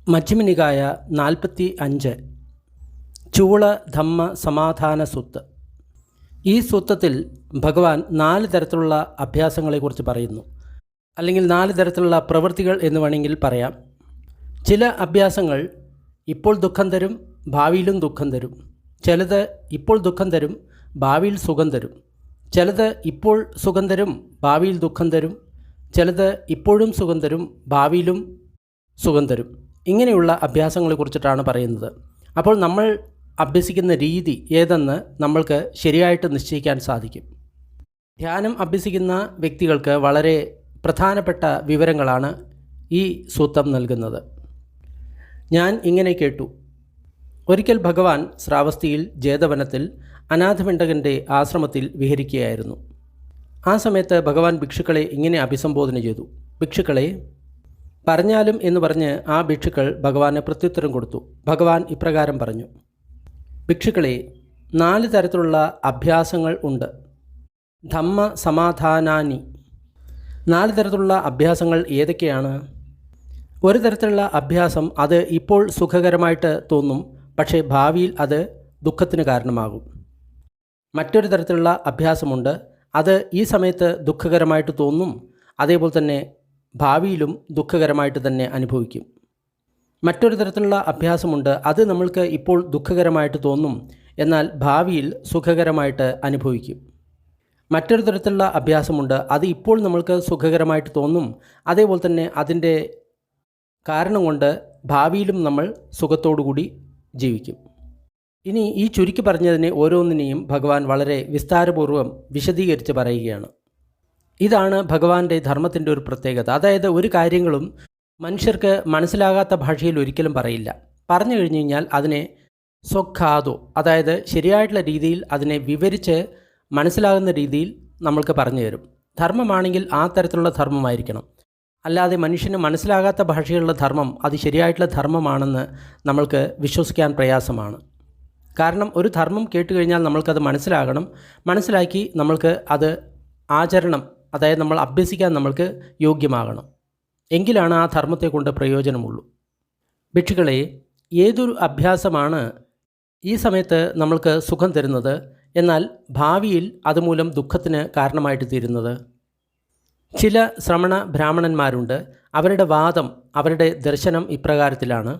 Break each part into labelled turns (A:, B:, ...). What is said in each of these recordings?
A: മജ്ജിമ നികായ 45 ചൂള ധമ്മ സമാധാന സുത്ത്. ഈ സൂത്രത്തിൽ ഭഗവാൻ 4 തരത്തിലുള്ള അഭ്യാസങ്ങളെക്കുറിച്ച് പറയുന്നു, അല്ലെങ്കിൽ 4 തരത്തിലുള്ള പ്രവൃത്തികൾ എന്ന് വേണമെങ്കിൽ പറയാം. ചില അഭ്യാസങ്ങൾ ഇപ്പോൾ ദുഃഖം തരും, ഭാവിയിലും ദുഃഖം തരും. ചിലത് ഇപ്പോൾ ദുഃഖം തരും, ഭാവിയിൽ സുഖം തരും. ചിലത് ഇപ്പോൾ സുഖം തരും, ഭാവിയിൽ ദുഃഖം തരും. ചിലത് ഇപ്പോഴും സുഖം തരും, ഭാവിയിലും സുഖം തരും. ഇങ്ങനെയുള്ള അഭ്യാസങ്ങളെക്കുറിച്ചിട്ടാണ് പറയുന്നത്. അപ്പോൾ നമ്മൾ അഭ്യസിക്കുന്ന രീതി ഏതെന്ന് നമ്മൾക്ക് ശരിയായിട്ട് നിശ്ചയിക്കാൻ സാധിക്കും. ധ്യാനം അഭ്യസിക്കുന്ന വ്യക്തികൾക്ക് വളരെ പ്രധാനപ്പെട്ട വിവരങ്ങളാണ് ഈ സൂത്രം നൽകുന്നത്. ഞാൻ ഇങ്ങനെ കേട്ടു. ഒരിക്കൽ ഭഗവാൻ ശ്രാവസ്തിയിൽ ജേതവനത്തിൽ അനാഥപിണ്ഡകൻ്റെ ആശ്രമത്തിൽ വിഹരിക്കുകയായിരുന്നു. ആ സമയത്ത് ഭഗവാൻ ഭിക്ഷുക്കളെ ഇങ്ങനെ അഭിസംബോധന ചെയ്തു. ഭിക്ഷുക്കളെ, പറഞ്ഞാലും എന്ന് പറഞ്ഞ് ആ ഭിക്ഷുക്കൾ ഭഗവാന് പ്രത്യുത്തരം കൊടുത്തു. ഭഗവാൻ ഇപ്രകാരം പറഞ്ഞു: ഭിക്ഷുക്കളെ, 4 തരത്തിലുള്ള അഭ്യാസങ്ങൾ ഉണ്ട്. ധമ്മ സമാധാനാനി. 4 തരത്തിലുള്ള അഭ്യാസങ്ങൾ ഏതൊക്കെയാണ്? ഒരു തരത്തിലുള്ള അഭ്യാസം അത് ഇപ്പോൾ സുഖകരമായിട്ട് തോന്നും, പക്ഷേ ഭാവിയിൽ അത് ദുഃഖത്തിന് കാരണമാകും. മറ്റൊരു തരത്തിലുള്ള അഭ്യാസമുണ്ട്, അത് ഈ സമയത്ത് ദുഃഖകരമായിട്ട് തോന്നും, അതേപോലെ തന്നെ ഭാവിയിലും ദുഃഖകരമായിട്ട് തന്നെ അനുഭവിക്കും. മറ്റൊരു തരത്തിലുള്ള അഭ്യാസമുണ്ട്, അത് നമ്മൾക്ക് ഇപ്പോൾ ദുഃഖകരമായിട്ട് തോന്നും, എന്നാൽ ഭാവിയിൽ സുഖകരമായിട്ട് അനുഭവിക്കും. മറ്റൊരു തരത്തിലുള്ള അഭ്യാസമുണ്ട്, അത് ഇപ്പോൾ നമ്മൾക്ക് സുഖകരമായിട്ട് തോന്നും, അതേപോലെ തന്നെ അതിൻ്റെ കാരണം കൊണ്ട് ഭാവിയിലും നമ്മൾ സുഖത്തോടുകൂടി ജീവിക്കും. ഇനി ഈ ചുരുക്കി പറഞ്ഞതിനെ ഓരോന്നിനെയും ഭഗവാൻ വളരെ വിസ്താരപൂർവ്വം വിശദീകരിച്ച് പറയുകയാണ്. ഇതാണ് ഭഗവാന്റെ ധർമ്മത്തിൻ്റെ ഒരു പ്രത്യേകത. അതായത് ഒരു കാര്യങ്ങളും മനുഷ്യർക്ക് മനസ്സിലാകാത്ത ഭാഷയിൽ ഒരിക്കലും പറയില്ല. പറഞ്ഞു കഴിഞ്ഞു കഴിഞ്ഞാൽ അതിനെ സ്വഖാതോ, അതായത് ശരിയായിട്ടുള്ള രീതിയിൽ അതിനെ വിവരിച്ച് മനസ്സിലാകുന്ന രീതിയിൽ നമ്മൾക്ക് പറഞ്ഞു തരും. ധർമ്മമാണെങ്കിൽ ആ തരത്തിലുള്ള ധർമ്മമായിരിക്കണം. അല്ലാതെ മനുഷ്യന് മനസ്സിലാകാത്ത ഭാഷയിലുള്ള ധർമ്മം അത് ശരിയായിട്ടുള്ള ധർമ്മമാണെന്ന് നമ്മൾക്ക് വിശ്വസിക്കാൻ പ്രയാസമാണ്. കാരണം ഒരു ധർമ്മം കേട്ടുകഴിഞ്ഞാൽ നമ്മൾക്കത് മനസ്സിലാകണം. മനസ്സിലാക്കി നമ്മൾക്ക് അത് ആചരണം, അതായത് നമ്മൾ അഭ്യസിക്കാൻ നമ്മൾക്ക് യോഗ്യമാകണം. എങ്കിലാണ് ആ ധർമ്മത്തെ കൊണ്ട് പ്രയോജനമുള്ളൂ. ഭിക്ഷുക്കളെ, ഏതൊരു അഭ്യാസമാണ് ഈ സമയത്ത് നമ്മൾക്ക് സുഖം തരുന്നത്, എന്നാൽ ഭാവിയിൽ അതുമൂലം ദുഃഖത്തിന് കാരണമായിട്ട് തീരുന്നത്? ചില ശ്രമണ ബ്രാഹ്മണന്മാരുണ്ട്. അവരുടെ വാദം, അവരുടെ ദർശനം ഇപ്രകാരത്തിലാണ്.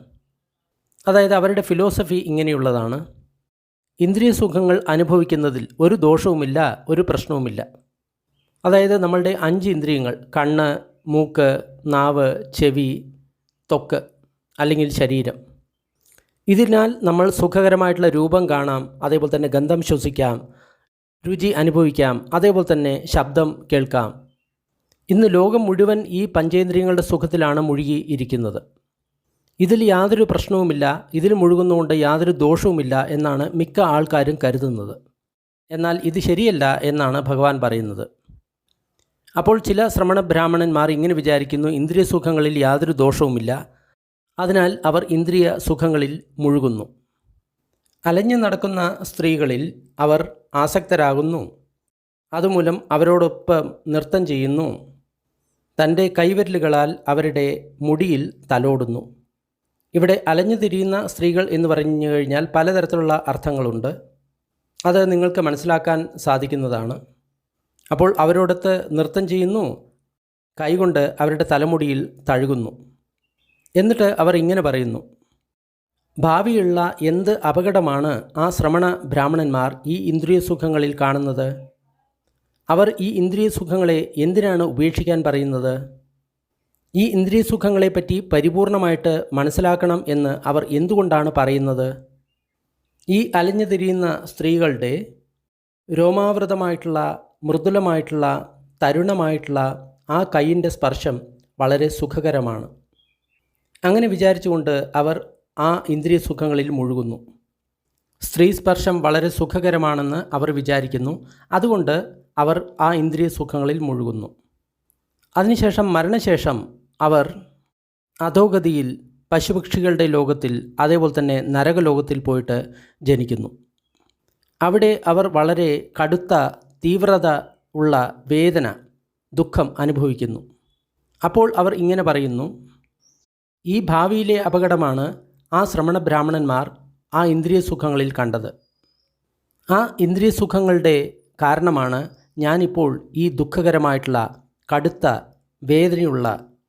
A: അതായത് അവരുടെ ഫിലോസഫി ഇങ്ങനെയുള്ളതാണ്: ഇന്ദ്രിയ സുഖങ്ങൾ അനുഭവിക്കുന്നതിൽ ഒരു ദോഷവുമില്ല, ഒരു പ്രശ്നവുമില്ല. അതായത് നമ്മളുടെ 5 ഇന്ദ്രിയങ്ങൾ, കണ്ണ്, മൂക്ക്, നാവ്, ചെവി, ത്വക്ക് അല്ലെങ്കിൽ ശരീരം, ഇതിനാൽ നമ്മൾ സുഖകരമായിട്ടുള്ള രൂപം കാണാം, അതേപോലെ തന്നെ ഗന്ധം ശ്വസിക്കാം, രുചി അനുഭവിക്കാം, അതേപോലെ തന്നെ ശബ്ദം കേൾക്കാം. ഇന്ന് ലോകം മുഴുവൻ ഈ പഞ്ചേന്ദ്രിയങ്ങളുടെ സുഖത്തിലാണ് മുഴുകി ഇരിക്കുന്നത്. ഇതിൽ യാതൊരു പ്രശ്നവുമില്ല, ഇതിൽ മുഴുകുന്നതുകൊണ്ട് യാതൊരു ദോഷവുമില്ല എന്നാണ് മിക്ക ആൾക്കാരും കരുതുന്നത്. എന്നാൽ ഇത് ശരിയല്ല എന്നാണ് ഭഗവാൻ പറയുന്നത്. അപ്പോൾ ചില ശ്രമണ ബ്രാഹ്മണന്മാർ ഇങ്ങനെ വിചാരിക്കുന്നു: ഇന്ദ്രിയ സുഖങ്ങളിൽ യാതൊരു ദോഷവുമില്ല, അതിനാൽ അവർ ഇന്ദ്രിയ സുഖങ്ങളിൽ മുഴുകുന്നു. അലഞ്ഞു നടക്കുന്ന സ്ത്രീകളിൽ അവർ ആസക്തരാകുന്നു, അതുമൂലം അവരോടൊപ്പം നൃത്തം ചെയ്യുന്നു, തൻ്റെ കൈവിരലുകളാൽ അവരുടെ മുടിയിൽ തലോടുന്നു. ഇവിടെ അലഞ്ഞു തിരിയുന്ന സ്ത്രീകൾ എന്ന് പറഞ്ഞു കഴിഞ്ഞാൽ പലതരത്തിലുള്ള അർത്ഥങ്ങളുണ്ട്. അത് നിങ്ങൾക്ക് മനസ്സിലാക്കാൻ സാധിക്കുന്നതാണ്. അപ്പോൾ അവരോടൊത്ത് നൃത്തം ചെയ്യുന്നു, കൈകൊണ്ട് അവരുടെ തലമുടിയിൽ തഴുകുന്നു. എന്നിട്ട് അവർ ഇങ്ങനെ പറയുന്നു: ഭാവിയുള്ള എന്ത് അപകടമാണ് ആ ശ്രമണ ബ്രാഹ്മണന്മാർ ഈ ഇന്ദ്രിയ സുഖങ്ങളിൽ കാണുന്നത്? അവർ ഈ ഇന്ദ്രിയ സുഖങ്ങളെ എന്തിനാണ് ഉപേക്ഷിക്കാൻ പറയുന്നത്? ഈ ഇന്ദ്രിയ സുഖങ്ങളെപ്പറ്റി പരിപൂർണമായിട്ട് മനസ്സിലാക്കണം എന്ന് അവർ എന്തുകൊണ്ടാണ് പറയുന്നത്? ഈ അലഞ്ഞു തിരിയുന്ന സ്ത്രീകളുടെ രോമാവൃതമായിട്ടുള്ള, മൃദുലമായിട്ടുള്ള, തരുണമായിട്ടുള്ള ആ കൈയിൻ്റെ സ്പർശം വളരെ സുഖകരമാണ്. അങ്ങനെ വിചാരിച്ചുകൊണ്ട് അവർ ആ ഇന്ദ്രിയ സുഖങ്ങളിൽ മുഴുകുന്നു. സ്ത്രീ സ്പർശം വളരെ സുഖകരമാണെന്ന് അവർ വിചാരിക്കുന്നു. അതുകൊണ്ട് അവർ ആ ഇന്ദ്രിയ സുഖങ്ങളിൽ മുഴുകുന്നു. അതിനുശേഷം മരണശേഷം അവർ അധോഗതിയിൽ, പശുപക്ഷികളുടെ ലോകത്തിൽ, അതേപോലെ തന്നെ നരകലോകത്തിൽ പോയിട്ട് ജനിക്കുന്നു. അവിടെ അവർ വളരെ കടുത്ത തീവ്രത ഉള്ള വേദന, ദുഃഖം അനുഭവിക്കുന്നു. അപ്പോൾ അവർ ഇങ്ങനെ പറയുന്നു: ഈ ഭാവിയിലെ അപകടമാണ് ആ ശ്രമണ ബ്രാഹ്മണന്മാർ ആ ഇന്ദ്രിയ സുഖങ്ങളിൽ കണ്ടത്. ആ ഇന്ദ്രിയ സുഖങ്ങളുടെ കാരണമാണ് ഞാനിപ്പോൾ ഈ ദുഃഖകരമായിട്ടുള്ള കടുത്ത വേദനയുള്ള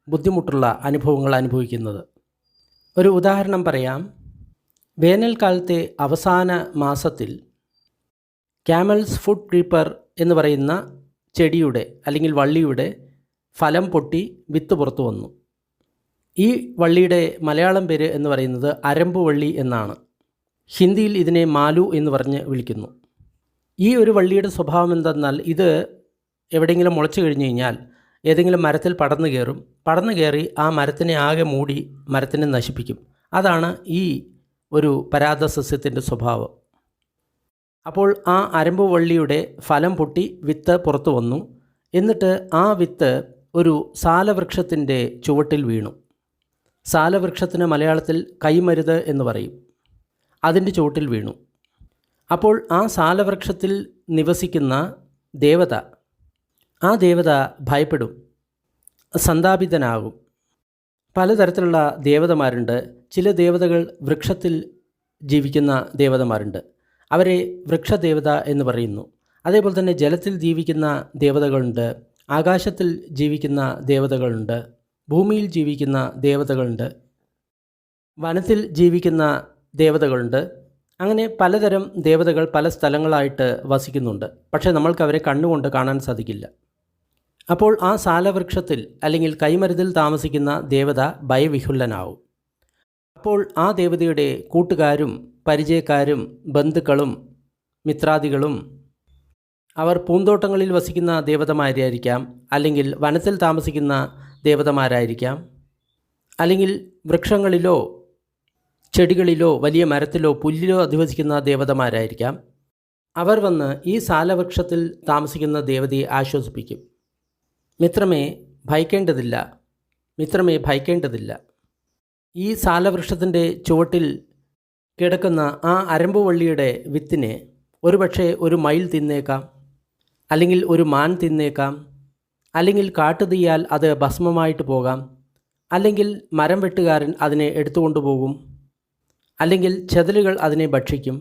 A: ബുദ്ധിമുട്ടുള്ള അനുഭവങ്ങൾ അനുഭവിക്കുന്നത്. ഒരു ഉദാഹരണം പറയാം. വേനൽക്കാലത്തെ അവസാന മാസത്തിൽ ക്യാമൽസ് ഫുഡ് ക്രീപ്പർ എന്ന് പറയുന്ന ചെടിയുടെ അല്ലെങ്കിൽ വള്ളിയുടെ ഫലം പൊട്ടി വിത്ത് പുറത്തു വന്നു. ഈ വള്ളിയുടെ മലയാളം പേര് എന്ന് പറയുന്നത് അരമ്പ് വള്ളി എന്നാണ്. ഹിന്ദിയിൽ ഇതിനെ മാലു എന്ന് പറഞ്ഞ് വിളിക്കുന്നു. ഈ ഒരു വള്ളിയുടെ സ്വഭാവം എന്തെന്നാൽ ഇത് എവിടെയെങ്കിലും മുളച്ചു കഴിഞ്ഞു കഴിഞ്ഞാൽ ഏതെങ്കിലും മരത്തിൽ പടർന്നു കയറി ആ മരത്തിനെ ആകെ മൂടി മരത്തിനെ നശിപ്പിക്കും. അതാണ് ഈ ഒരു പരാത സസ്യത്തിൻ്റെ സ്വഭാവം. അപ്പോൾ ആ അരമ്പ് വള്ളിയുടെ ഫലം പൊട്ടി വിത്ത് പുറത്തു വന്നു. എന്നിട്ട് ആ വിത്ത് ഒരു സാലവൃക്ഷത്തിൻ്റെ ചുവട്ടിൽ വീണു. സാലവൃക്ഷത്തിന് മലയാളത്തിൽ കൈമരുത് എന്ന് പറയും. അതിൻ്റെ ചുവട്ടിൽ വീണു. അപ്പോൾ ആ സാലവൃക്ഷത്തിൽ നിവസിക്കുന്ന ദേവത, ആ ദേവത ഭയപ്പെടും, സന്താപിതനാകും. പലതരത്തിലുള്ള ദേവതമാരുണ്ട്. ചില ദേവതകൾ വൃക്ഷത്തിൽ ജീവിക്കുന്ന ദേവതമാരുണ്ട്. അവരെ വൃക്ഷദേവത എന്ന് പറയുന്നു. അതേപോലെ തന്നെ ജലത്തിൽ ജീവിക്കുന്ന ദേവതകളുണ്ട്, ആകാശത്തിൽ ജീവിക്കുന്ന ദേവതകളുണ്ട്, ഭൂമിയിൽ ജീവിക്കുന്ന ദേവതകളുണ്ട്, വനത്തിൽ ജീവിക്കുന്ന ദേവതകളുണ്ട്. അങ്ങനെ പലതരം ദേവതകൾ പല സ്ഥലങ്ങളായിട്ട് വസിക്കുന്നുണ്ട്. പക്ഷേ നമ്മൾക്ക് അവരെ കണ്ണുകൊണ്ട് കാണാൻ സാധിക്കില്ല. അപ്പോൾ ആ സാലവൃക്ഷത്തിൽ അല്ലെങ്കിൽ കൈമരുതിൽ താമസിക്കുന്ന ദേവത ഭയവിഹുല്ലനാവും. അപ്പോൾ ആ ദേവതയുടെ കൂട്ടുകാരും പരിചയക്കാരും ബന്ധുക്കളും മിത്രാദികളും അവർ പൂന്തോട്ടങ്ങളിൽ വസിക്കുന്ന ദേവതമാരായിരിക്കാം, അല്ലെങ്കിൽ വനത്തിൽ താമസിക്കുന്ന ദേവതമാരായിരിക്കാം, അല്ലെങ്കിൽ വൃക്ഷങ്ങളിലോ ചെടികളിലോ വലിയ മരത്തിലോ പുല്ലിലോ അധിവസിക്കുന്ന ദേവതമാരായിരിക്കാം. അവർ വന്ന് ഈ സാലവൃക്ഷത്തിൽ താമസിക്കുന്ന ദേവതയെ ആശ്വസിപ്പിക്കും. മിത്രമേ ഭയക്കേണ്ടതില്ല, മിത്രമേ ഭയക്കേണ്ടതില്ല. ഈ സാലവൃക്ഷത്തിൻ്റെ ചുവട്ടിൽ കിടക്കുന്ന ആ അരമ്പുവള്ളിയുടെ വിത്തിനെ ഒരുപക്ഷെ ഒരു മയിൽ തിന്നേക്കാം, അല്ലെങ്കിൽ ഒരു മാൻ തിന്നേക്കാം, അല്ലെങ്കിൽ കാട്ടുതീയാൽ അത് ഭസ്മമായിട്ട് പോകാം, അല്ലെങ്കിൽ മരം വെട്ടുകാരൻ അതിനെ എടുത്തുകൊണ്ടുപോകും, അല്ലെങ്കിൽ ചെതലുകൾ അതിനെ ഭക്ഷിക്കും.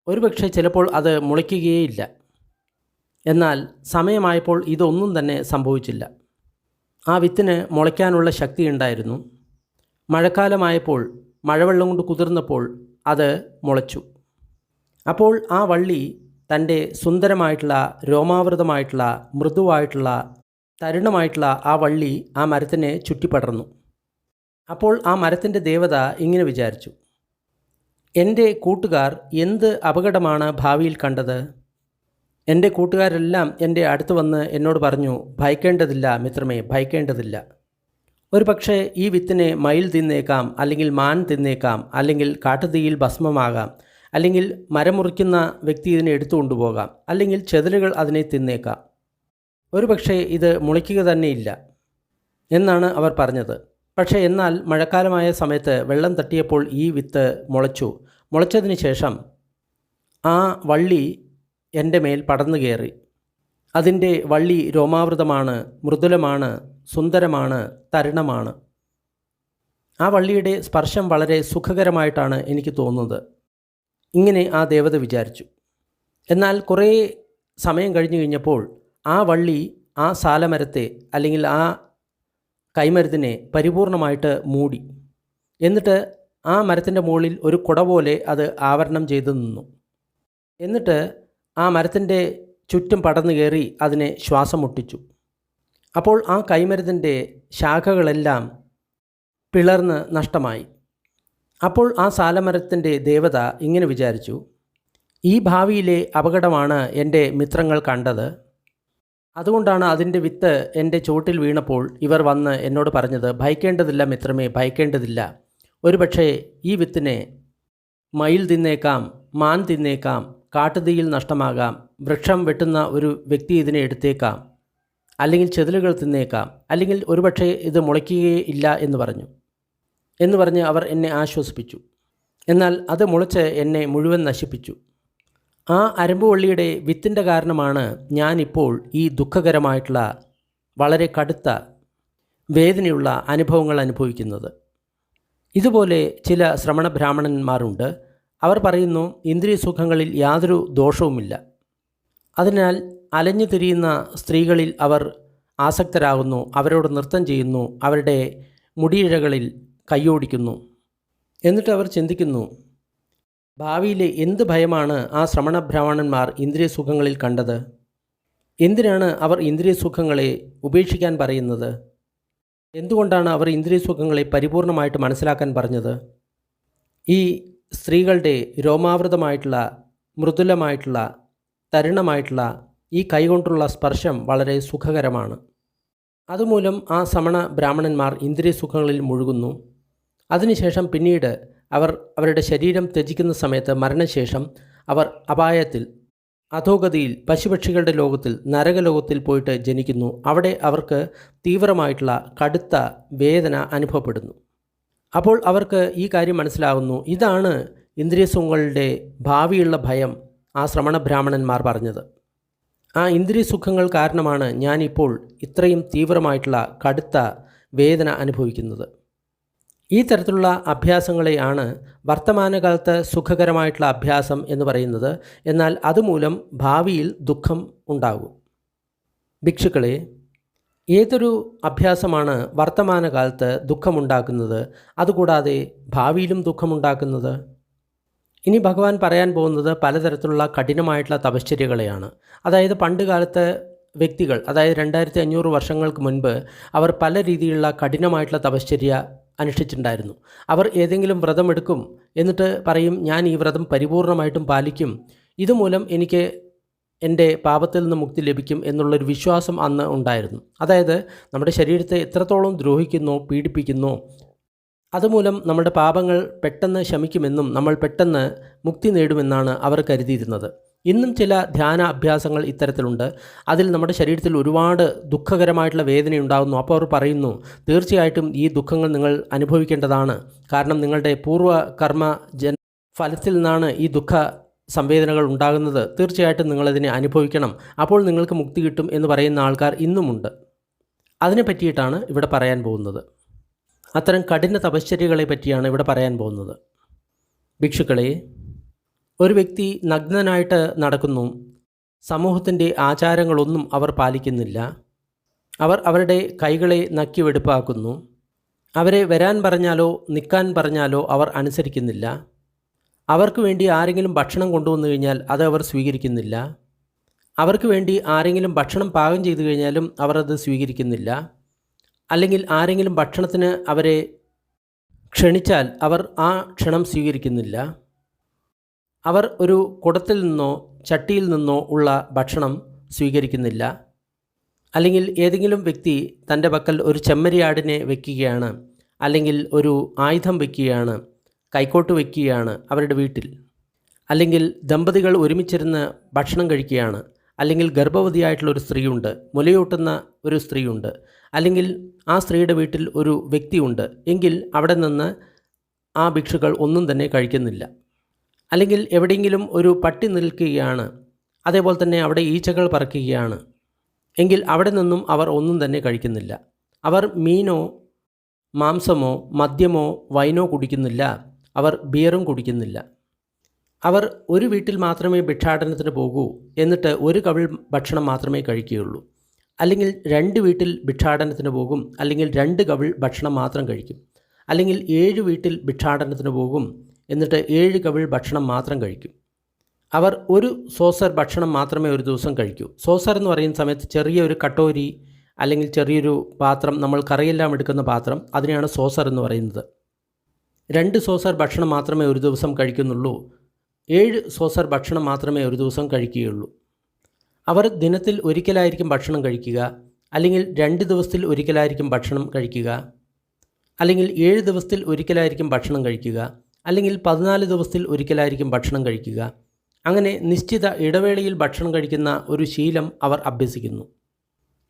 A: ഒരുപക്ഷെ ചിലപ്പോൾ അത് മുളയ്ക്കുകയേയില്ല. എന്നാൽ സമയമായപ്പോൾ ഇതൊന്നും തന്നെ സംഭവിച്ചില്ല. ആ വിത്തിന് മുളയ്ക്കാനുള്ള ശക്തി ഉണ്ടായിരുന്നു. മഴക്കാലമായപ്പോൾ മഴവെള്ളം കൊണ്ട് കുതിർന്നപ്പോൾ അത് മുളച്ചു. അപ്പോൾ ആ വള്ളി തൻ്റെ സുന്ദരമായിട്ടുള്ള രോമാവൃതമായിട്ടുള്ള മൃദുവായിട്ടുള്ള തരുണമായിട്ടുള്ള ആ വള്ളി ആ മരത്തിനെ ചുറ്റിപ്പടർന്നു. അപ്പോൾ ആ മരത്തിൻ്റെ ദേവത ഇങ്ങനെ വിചാരിച്ചു, എൻ്റെ കൂട്ടുകാർ എന്ത് അപകടമാണ് ഭാവിയിൽ കണ്ടത്. എൻ്റെ കൂട്ടുകാരെല്ലാം എൻ്റെ അടുത്ത് വന്ന് എന്നോട് പറഞ്ഞു, ഭയക്കേണ്ടതില്ല മിത്രമേ, ഭയക്കേണ്ടതില്ല. ഒരു പക്ഷേ ഈ വിത്തിനെ മയിൽ തിന്നേക്കാം, അല്ലെങ്കിൽ മാൻ തിന്നേക്കാം, അല്ലെങ്കിൽ കാട്ടുതീയിൽ ഭസ്മമാകാം, അല്ലെങ്കിൽ മരം മുറിക്കുന്ന വ്യക്തി ഇതിനെ എടുത്തു കൊണ്ടുപോകാം, അല്ലെങ്കിൽ ചെതലുകൾ അതിനെ തിന്നേക്കാം. ഒരു പക്ഷേ ഇത് മുളയ്ക്കുക തന്നെയില്ല എന്നാണ് അവർ പറഞ്ഞത്. പക്ഷേ എന്നാൽ മഴക്കാലമായ സമയത്ത് വെള്ളം തട്ടിയപ്പോൾ ഈ വിത്ത് മുളച്ചു. മുളച്ചതിന് ശേഷം ആ വള്ളി എൻ്റെ മേൽ പടർന്നു കയറി. അതിൻ്റെ വള്ളി രോമാവൃതമാണ്, മൃദുലമാണ്, സുന്ദരമാണ്, തരുണമാണ്. ആ വള്ളിയുടെ സ്പർശം വളരെ സുഖകരമായിട്ടാണ് എനിക്ക് തോന്നുന്നത്. ഇങ്ങനെ ആ ദേവത വിചാരിച്ചു. എന്നാൽ കുറേ സമയം കഴിഞ്ഞു കഴിഞ്ഞപ്പോൾ ആ വള്ളി ആ സാലമരത്തെ അല്ലെങ്കിൽ ആ കൈമരത്തിനെ പരിപൂർണമായിട്ട് മൂടി. എന്നിട്ട് ആ മരത്തിൻ്റെ മുകളിൽ ഒരു കുട പോലെ അത് ആവരണം ചെയ്തു നിന്നു. എന്നിട്ട് ആ മരത്തിൻ്റെ ചുറ്റും പടർന്നു കയറി അതിനെ ശ്വാസം മുട്ടിച്ചു. അപ്പോൾ ആ കൈമരത്തിൻ്റെ ശാഖകളെല്ലാം പിളർന്ന് നഷ്ടമായി. അപ്പോൾ ആ സാലമരത്തിൻ്റെ ദേവത ഇങ്ങനെ വിചാരിച്ചു, ഈ ഭാവിയിലെ അപകടമാണ് എൻ്റെ മിത്രങ്ങൾ കണ്ടത്. അതുകൊണ്ടാണ് അതിൻ്റെ വിത്ത് എൻ്റെ ചുവട്ടിൽ വീണപ്പോൾ ഇവർ വന്ന് എന്നോട് പറഞ്ഞത്, ഭയക്കേണ്ടതില്ല മിത്രമേ, ഭയക്കേണ്ടതില്ല. ഒരുപക്ഷേ ഈ വിത്തിനെ മയിൽ തിന്നേക്കാം, മാൻ തിന്നേക്കാം, കാട്ടുതീയിൽ നഷ്ടമാകാം, വൃക്ഷം വെട്ടുന്ന ഒരു വ്യക്തി ഇതിനെ എടുത്തേക്കാം, അല്ലെങ്കിൽ ചെതിലുകൾ തിന്നേക്കാം, അല്ലെങ്കിൽ ഒരുപക്ഷേ ഇത് മുളയ്ക്കുകയേ ഇല്ല എന്ന് പറഞ്ഞ് അവർ എന്നെ ആശ്വസിപ്പിച്ചു. എന്നാൽ അത് മുളച്ച് എന്നെ മുഴുവൻ നശിപ്പിച്ചു. ആ അരമ്പുവള്ളിയുടെ വിത്തിൻ്റെ കാരണമാണ് ഞാനിപ്പോൾ ഈ ദുഃഖകരമായിട്ടുള്ള വളരെ കടുത്ത വേദനയുള്ള അനുഭവങ്ങൾ അനുഭവിക്കുന്നത്. ഇതുപോലെ ചില ശ്രമണ ബ്രാഹ്മണന്മാരുണ്ട്. അവർ പറയുന്നു ഇന്ദ്രിയ സുഖങ്ങളിൽ യാതൊരു ദോഷവുമില്ല. അതിനാൽ അലഞ്ഞു തിരിയുന്ന സ്ത്രീകളിൽ അവർ ആസക്തരാകുന്നു, അവരോട് നൃത്തം ചെയ്യുന്നു, അവരുടെ മുടിയിഴകളിൽ കൈയോടിക്കുന്നു. എന്നിട്ട് അവർ ചിന്തിക്കുന്നു, ഭാവിയിലെ എന്ത് ഭയമാണ് ആ ശ്രമണ ബ്രാഹ്മണന്മാർ ഇന്ദ്രിയ സുഖങ്ങളിൽ കണ്ടത്? എന്തിനാണ് അവർ ഇന്ദ്രിയ സുഖങ്ങളെ ഉപേക്ഷിക്കാൻ പറയുന്നത്? എന്തുകൊണ്ടാണ് അവർ ഇന്ദ്രിയ സുഖങ്ങളെ പരിപൂർണമായിട്ട് മനസ്സിലാക്കാൻ പറഞ്ഞത്? ഈ സ്ത്രീകളുടെ രോമാവൃതമായിട്ടുള്ള, മൃദുലമായിട്ടുള്ള, തരുണമായിട്ടുള്ള ഈ കൈകൊണ്ടുള്ള സ്പർശം വളരെ സുഖകരമാണ്. അതുമൂലം ആ ശ്രമണ ബ്രാഹ്മണന്മാർ ഇന്ദ്രിയ സുഖങ്ങളിൽ മുഴുകുന്നു. അതിനുശേഷം പിന്നീട് അവർ അവരുടെ ശരീരം ത്യജിക്കുന്ന സമയത്ത് മരണശേഷം അവർ അപായത്തിൽ, അധോഗതിയിൽ, പശുപക്ഷികളുടെ ലോകത്തിൽ, നരകലോകത്തിൽ പോയിട്ട് ജനിക്കുന്നു. അവിടെ അവർക്ക് തീവ്രമായിട്ടുള്ള കടുത്ത വേദന അനുഭവപ്പെടുന്നു. അപ്പോൾ അവർക്ക് ഈ കാര്യം മനസ്സിലാകുന്നു, ഇതാണ് ഇന്ദ്രിയ സുഖങ്ങളുടെ ഭാവിയുള്ള ഭയം ആ ശ്രമണ ബ്രാഹ്മണന്മാർ പറഞ്ഞത്. ആ ഇന്ദ്രിയ സുഖങ്ങൾ കാരണമാണ് ഞാനിപ്പോൾ ഇത്രയും തീവ്രമായിട്ടുള്ള കടുത്ത വേദന അനുഭവിക്കുന്നത്. ഈ തരത്തിലുള്ള അഭ്യാസങ്ങളെയാണ് വർത്തമാനകാലത്ത് സുഖകരമായിട്ടുള്ള അഭ്യാസം എന്ന് പറയുന്നത്. എന്നാൽ അതുമൂലം ഭാവിയിൽ ദുഃഖം ഉണ്ടാകും. ഭിക്ഷുക്കളെ, ഏതൊരു അഭ്യാസമാണ് വർത്തമാനകാലത്ത് ദുഃഖമുണ്ടാക്കുന്നത്, അതുകൂടാതെ ഭാവിയിലും ദുഃഖമുണ്ടാക്കുന്നത്? ഇനി ഭഗവാൻ പറയാൻ പോകുന്നത് പലതരത്തിലുള്ള കഠിനമായിട്ടുള്ള തപശ്ചര്യകളെയാണ്. അതായത് പണ്ട് കാലത്ത് വ്യക്തികൾ, അതായത് 2500 വർഷങ്ങൾക്ക് മുൻപ് അവർ പല രീതിയിലുള്ള കഠിനമായിട്ടുള്ള തപശ്ചര്യ അനുഷ്ഠിച്ചിട്ടുണ്ടായിരുന്നു. അവർ ഏതെങ്കിലും വ്രതം എടുക്കും, എന്നിട്ട് പറയും ഞാൻ ഈ വ്രതം പരിപൂർണമായിട്ടും പാലിക്കും, ഇതുമൂലം എനിക്ക് എൻ്റെ പാപത്തിൽ നിന്ന് മുക്തി ലഭിക്കും എന്നുള്ളൊരു വിശ്വാസം അന്ന് ഉണ്ടായിരുന്നു. അതായത് നമ്മുടെ ശരീരത്തെ എത്രത്തോളം ദ്രോഹിക്കുന്നോ, പീഡിപ്പിക്കുന്നോ, അതുമൂലം നമ്മുടെ പാപങ്ങൾ പെട്ടെന്ന് ശമിക്കുമെന്നും നമ്മൾ പെട്ടെന്ന് മുക്തി നേടുമെന്നാണ് അവർ കരുതിയിരുന്നത്. ഇന്നും ചില ധ്യാന അഭ്യാസങ്ങൾ ഇത്തരത്തിലുണ്ട്. അതിൽ നമ്മുടെ ശരീരത്തിൽ ഒരുപാട് ദുഃഖകരമായിട്ടുള്ള വേദനയുണ്ടാകുന്നു. അപ്പോൾ അവർ പറയുന്നു, തീർച്ചയായിട്ടും ഈ ദുഃഖങ്ങൾ നിങ്ങൾ അനുഭവിക്കേണ്ടതാണ്. കാരണം നിങ്ങളുടെ പൂർവ്വകർമ്മ ഫലത്തിൽ നിന്നാണ് ഈ ദുഃഖ സംവേദനകൾ ഉണ്ടാകുന്നത്. തീർച്ചയായിട്ടും നിങ്ങളതിനെ അനുഭവിക്കണം, അപ്പോൾ നിങ്ങൾക്ക് മുക്തി കിട്ടും എന്ന് പറയുന്ന ആൾക്കാർ ഇന്നുമുണ്ട്. അതിനെ പറ്റിയിട്ടാണ് ഇവിടെ പറയാൻ പോകുന്നത്. അത്തരം കഠിന തപശ്ചര്യകളെ പറ്റിയാണ് ഇവിടെ പറയാൻ പോകുന്നത്. ഭിക്ഷുക്കളെ, ഒരു വ്യക്തി നഗ്നനായിട്ട് നടക്കുന്നു. സമൂഹത്തിൻ്റെ ആചാരങ്ങളൊന്നും അവർ പാലിക്കുന്നില്ല. അവർ അവരുടെ കൈകളെ നക്കി വെടുപ്പാക്കുന്നു. അവരെ വരാൻ പറഞ്ഞാലോ നിൽക്കാൻ പറഞ്ഞാലോ അവർ അനുസരിക്കുന്നില്ല. അവർക്ക് വേണ്ടി ആരെങ്കിലും ഭക്ഷണം കൊണ്ടുവന്നു കഴിഞ്ഞാൽ അത് അവർ സ്വീകരിക്കുന്നില്ല. അവർക്ക് വേണ്ടി ആരെങ്കിലും ഭക്ഷണം പാകം ചെയ്തു കഴിഞ്ഞാലും അവർ അത് സ്വീകരിക്കുന്നില്ല. അല്ലെങ്കിൽ ആരെങ്കിലും ഭക്ഷണത്തിന് അവരെ ക്ഷണിച്ചാൽ അവർ ആ ക്ഷണം സ്വീകരിക്കുന്നില്ല. അവർ ഒരു കുടത്തിൽ നിന്നോ ചട്ടിയിൽ നിന്നോ ഉള്ള ഭക്ഷണം സ്വീകരിക്കുന്നില്ല. അല്ലെങ്കിൽ ഏതെങ്കിലും വ്യക്തി തൻ്റെ പക്കൽ ഒരു ചെമ്മരിയാടിനെ വയ്ക്കുകയാണ്, അല്ലെങ്കിൽ ഒരു ആയുധം വയ്ക്കുകയാണ്, കൈക്കോട്ട് വയ്ക്കുകയാണ് അവരുടെ വീട്ടിൽ, അല്ലെങ്കിൽ ദമ്പതികൾ ഒരുമിച്ചിരുന്ന് ഭക്ഷണം കഴിക്കുകയാണ്, അല്ലെങ്കിൽ ഗർഭവതിയായിട്ടുള്ള ഒരു സ്ത്രീയുണ്ട്, മുലയൂട്ടുന്ന ഒരു സ്ത്രീയുണ്ട്, അല്ലെങ്കിൽ ആ സ്ത്രീയുടെ വീട്ടിൽ ഒരു വ്യക്തിയുണ്ട് എങ്കിൽ അവിടെ നിന്ന് ആ ഭിക്ഷുക്കൾ ഒന്നും തന്നെ കഴിക്കുന്നില്ല. അല്ലെങ്കിൽ എവിടെയെങ്കിലും ഒരു പട്ടി നിൽക്കുകയാണ്, അതേപോലെ തന്നെ അവിടെ ഈച്ചകൾ പറക്കുകയാണ് എങ്കിൽ അവിടെ നിന്നും അവർ ഒന്നും തന്നെ കഴിക്കുന്നില്ല. അവർ മീനോ മാംസമോ മദ്യമോ വൈനോ കുടിക്കുന്നില്ല. അവർ ബിയറും കുടിക്കുന്നില്ല. അവർ ഒരു വീട്ടിൽ മാത്രമേ ഭിക്ഷാടനത്തിന് പോകൂ, എന്നിട്ട് ഒരു കവിൾ ഭക്ഷണം മാത്രമേ കഴിക്കുകയുള്ളൂ. അല്ലെങ്കിൽ 2 വീട്ടിൽ ഭിക്ഷാടനത്തിന് പോകും, അല്ലെങ്കിൽ 2 കവിൾ ഭക്ഷണം മാത്രം കഴിക്കും. അല്ലെങ്കിൽ 7 വീട്ടിൽ ഭിക്ഷാടനത്തിന് പോകും, എന്നിട്ട് 7 കവിൾ ഭക്ഷണം മാത്രം കഴിക്കും. അവർ ഒരു സോസർ ഭക്ഷണം മാത്രമേ ഒരു ദിവസം കഴിക്കൂ. സോസർ എന്ന് പറയുന്ന സമയത്ത് ചെറിയൊരു കട്ടോരി അല്ലെങ്കിൽ ചെറിയൊരു പാത്രം, നമ്മൾ കറിയെല്ലാം എടുക്കുന്ന പാത്രം, അതിനെയാണ് സോസർ എന്ന് പറയുന്നത്. 2 സോസർ ഭക്ഷണം മാത്രമേ ഒരു ദിവസം കഴിക്കുന്നുള്ളൂ. 7 സോസർ ഭക്ഷണം മാത്രമേ ഒരു ദിവസം കഴിക്കുകയുള്ളൂ. അവർ ദിനത്തിൽ ഒരിക്കലായിരിക്കും ഭക്ഷണം കഴിക്കുക, അല്ലെങ്കിൽ 2 ദിവസത്തിൽ ഒരിക്കലായിരിക്കും ഭക്ഷണം കഴിക്കുക, അല്ലെങ്കിൽ 7 ദിവസത്തിൽ ഒരിക്കലായിരിക്കും ഭക്ഷണം കഴിക്കുക, അല്ലെങ്കിൽ 14 ദിവസത്തിൽ ഒരിക്കലായിരിക്കും ഭക്ഷണം കഴിക്കുക. അങ്ങനെ നിശ്ചിത ഇടവേളയിൽ ഭക്ഷണം കഴിക്കുന്ന ഒരു ശീലം അവർ അഭ്യസിക്കുന്നു.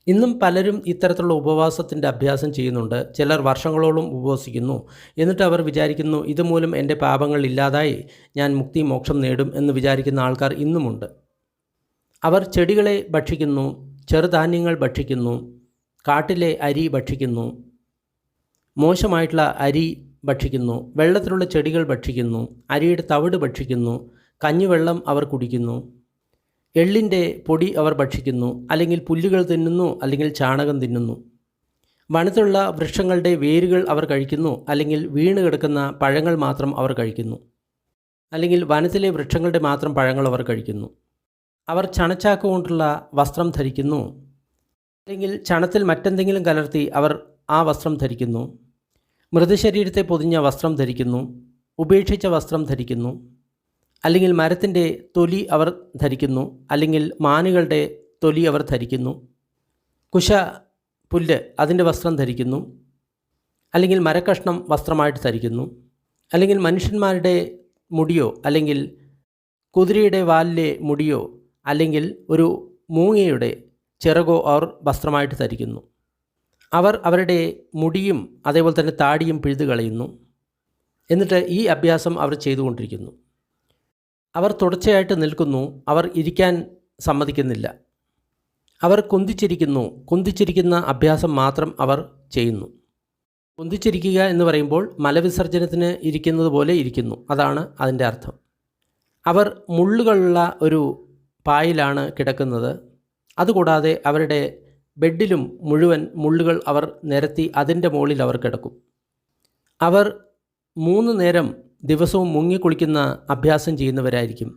A: ഇന്നും പലരും ഇത്തരത്തിലുള്ള ഉപവാസത്തിൻ്റെ അഭ്യാസം ചെയ്യുന്നുണ്ട്. ചിലർ വർഷങ്ങളോളം ഉപവസിക്കുന്നു. എന്നിട്ട് അവർ വിചാരിക്കുന്നു ഇതുമൂലം എൻ്റെ പാപങ്ങൾ ഇല്ലാതായി ഞാൻ മുക്തി മോക്ഷം നേടും എന്ന് വിചാരിക്കുന്ന ആൾക്കാർ ഇന്നുമുണ്ട്. അവർ ചെടികളെ ഭക്ഷിക്കുന്നു, ചെറുധാന്യങ്ങൾ ഭക്ഷിക്കുന്നു, കാട്ടിലെ അരി ഭക്ഷിക്കുന്നു, മോശമായിട്ടുള്ള അരി ഭക്ഷിക്കുന്നു, വെള്ളത്തിലുള്ള ചെടികൾ ഭക്ഷിക്കുന്നു, അരിയുടെ തവിട് ഭക്ഷിക്കുന്നു, കഞ്ഞിവെള്ളം അവർ കുടിക്കുന്നു, എള്ളിൻ്റെ പൊടി അവർ ഭക്ഷിക്കുന്നു, അല്ലെങ്കിൽ പുല്ലുകൾ തിന്നുന്നു, അല്ലെങ്കിൽ ചാണകം തിന്നുന്നു. വനത്തിലുള്ള വൃക്ഷങ്ങളുടെ വേരുകൾ അവർ കഴിക്കുന്നു, അല്ലെങ്കിൽ വീണ് കിടക്കുന്ന പഴങ്ങൾ മാത്രം അവർ കഴിക്കുന്നു, അല്ലെങ്കിൽ വനത്തിലെ വൃക്ഷങ്ങളുടെ മാത്രം പഴങ്ങൾ അവർ കഴിക്കുന്നു. അവർ ചണച്ചാക്ക് കൊണ്ടുള്ള വസ്ത്രം ധരിക്കുന്നു, അല്ലെങ്കിൽ ചണത്തിൽ മറ്റെന്തെങ്കിലും കലർത്തി അവർ ആ വസ്ത്രം ധരിക്കുന്നു. മൃതശരീരത്തെ പൊതിഞ്ഞ വസ്ത്രം ധരിക്കുന്നു, ഉപേക്ഷിച്ച വസ്ത്രം ധരിക്കുന്നു, അല്ലെങ്കിൽ മരത്തിൻ്റെ തൊലി അവർ ധരിക്കുന്നു, അല്ലെങ്കിൽ മാനുകളുടെ തൊലി അവർ ധരിക്കുന്നു. കുശ പുല്ല് അതിൻ്റെ വസ്ത്രം ധരിക്കുന്നു, അല്ലെങ്കിൽ മരക്കഷ്ണം വസ്ത്രമായിട്ട് ധരിക്കുന്നു, അല്ലെങ്കിൽ മനുഷ്യന്മാരുടെ മുടിയോ, അല്ലെങ്കിൽ കുതിരയുടെ വാലിലെ മുടിയോ, അല്ലെങ്കിൽ ഒരു മൂങ്ങയുടെ ചിറകോ അവർ വസ്ത്രമായിട്ട് ധരിക്കുന്നു. അവർ അവരുടെ മുടിയും അതേപോലെ തന്നെ താടിയും പിഴുതു കളയുന്നു. എന്നിട്ട് ഈ അഭ്യാസം അവർ ചെയ്തുകൊണ്ടിരിക്കുന്നു. അവർ തുടർച്ചയായിട്ട് നിൽക്കുന്നു, അവർ ഇരിക്കാൻ സമ്മതിക്കുന്നില്ല. അവർ കുന്തിച്ചിരിക്കുന്ന അഭ്യാസം മാത്രം അവർ ചെയ്യുന്നു. കുന്തിച്ചിരിക്കുക എന്ന് പറയുമ്പോൾ മലവിസർജനത്തിന് ഇരിക്കുന്നത് പോലെ ഇരിക്കുന്നു, അതാണ് അതിൻ്റെ അർത്ഥം. അവർ മുള്ളുകളുള്ള ഒരു പായിലാണ് കിടക്കുന്നത്. അതുകൂടാതെ അവരുടെ ബെഡിലും മുഴുവൻ മുള്ളുകൾ അവർ നിരത്തി അതിൻ്റെ മുകളിൽ അവർ കിടക്കും. അവർ 3 നേരം ദിവസവും മുങ്ങിക്കുളിക്കുന്ന അഭ്യാസം ചെയ്യുന്നവരായിരിക്കും.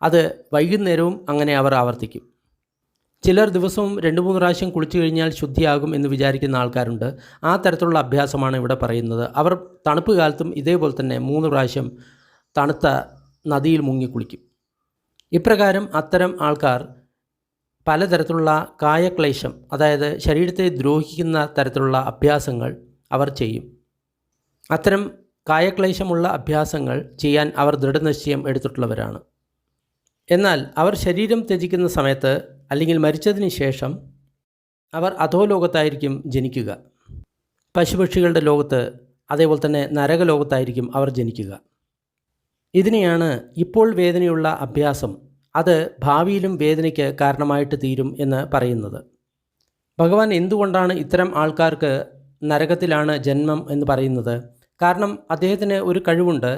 A: അത് വൈകുന്നേരവും അങ്ങനെ അവർ ആവർത്തിക്കും. ചിലർ ദിവസവും 2-3 പ്രാവശ്യം കുളിച്ചു കഴിഞ്ഞാൽ ശുദ്ധിയാകും എന്ന് വിചാരിക്കുന്ന ആൾക്കാരുണ്ട്. ആ തരത്തിലുള്ള അഭ്യാസമാണ് ഇവിടെ പറയുന്നത്. അവർ തണുപ്പ് കാലത്തും ഇതേപോലെ തന്നെ 3 പ്രാവശ്യം തണുത്ത നദിയിൽ മുങ്ങിക്കുളിക്കും. ഇപ്രകാരം അത്തരം ആൾക്കാർ പലതരത്തിലുള്ള കായക്ലേശം, അതായത് ശരീരത്തെ ദ്രോഹിക്കുന്ന തരത്തിലുള്ള അഭ്യാസങ്ങൾ അവർ ചെയ്യും. അത്തരം കായക്ലേശമുള്ള അഭ്യാസങ്ങൾ ചെയ്യാൻ അവർ ദൃഢനിശ്ചയം എടുത്തിട്ടുള്ളവരാണ്. എന്നാൽ അവർ ശരീരം ത്യജിക്കുന്ന സമയത്ത് അല്ലെങ്കിൽ മരിച്ചതിന് ശേഷം അവർ അധോലോകത്തായിരിക്കും ജനിക്കുക. പശുപക്ഷികളുടെ ലോകത്ത്, അതേപോലെ തന്നെ നരകലോകത്തായിരിക്കും അവർ ജനിക്കുക. ഇതിനെയാണ് ഇപ്പോൾ വേദനയുള്ള അഭ്യാസം, അത് ഭാവിയിലും വേദനയ്ക്ക് കാരണമായിട്ട് തീരും എന്ന് പറയുന്നത്. ഭഗവാൻ എന്തുകൊണ്ടാണ് ഇത്തരം ആൾക്കാർക്ക് നരകത്തിലാണ് ജന്മം എന്ന് പറയുന്നത്? കാരണം അദ്ദേഹത്തിന് ഒരു കഴിവുണ്ട്.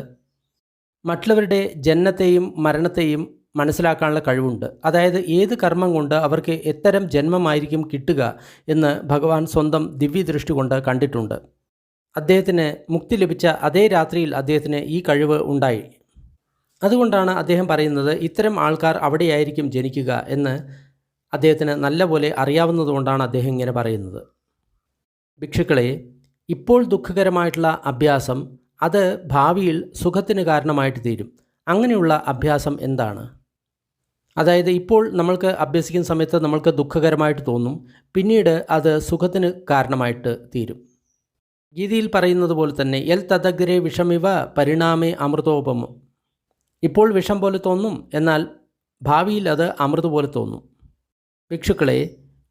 A: മറ്റുള്ളവരുടെ ജനനത്തെയും മരണത്തെയും മനസ്സിലാക്കാനുള്ള കഴിവുണ്ട്. അതായത് ഏത് കർമ്മം കൊണ്ട് അവർക്ക് എത്തരം ജന്മമായിരിക്കും കിട്ടുക എന്ന് ഭഗവാൻ സ്വന്തം ദിവ്യദൃഷ്ടി കൊണ്ട് കണ്ടിട്ടുണ്ട്. അദ്ദേഹത്തിന് മുക്തി ലഭിച്ച അതേ രാത്രിയിൽ അദ്ദേഹത്തിന് ഈ കഴിവ് ഉണ്ടായി. അതുകൊണ്ടാണ് അദ്ദേഹം പറയുന്നത് ഇത്തരം ആൾക്കാർ അവിടെയായിരിക്കും ജനിക്കുക എന്ന് അദ്ദേഹത്തിന് നല്ലപോലെ അറിയാവുന്നതുകൊണ്ടാണ് അദ്ദേഹം ഇങ്ങനെ പറയുന്നത്. ഭിക്ഷുക്കളെ, ഇപ്പോൾ ദുഃഖകരമായിട്ടുള്ള അഭ്യാസം അത് ഭാവിയിൽ സുഖത്തിന് കാരണമായിട്ട് തീരും. അങ്ങനെയുള്ള അഭ്യാസം എന്താണ്? അതായത് ഇപ്പോൾ നമ്മൾക്ക് അഭ്യസിക്കുന്ന സമയത്ത് നമ്മൾക്ക് ദുഃഖകരമായിട്ട് തോന്നും, പിന്നീട് അത് സുഖത്തിന് കാരണമായിട്ട് തീരും. ഗീതയിൽ പറയുന്നത് പോലെ തന്നെ യൽ തദഗ്രേ വിഷമിവ പരിണാമേ അമൃതോപമം. ഇപ്പോൾ വിഷം പോലെ തോന്നും, എന്നാൽ ഭാവിയിൽ അത് അമൃത് പോലെ തോന്നും. ഭിക്ഷുക്കളെ,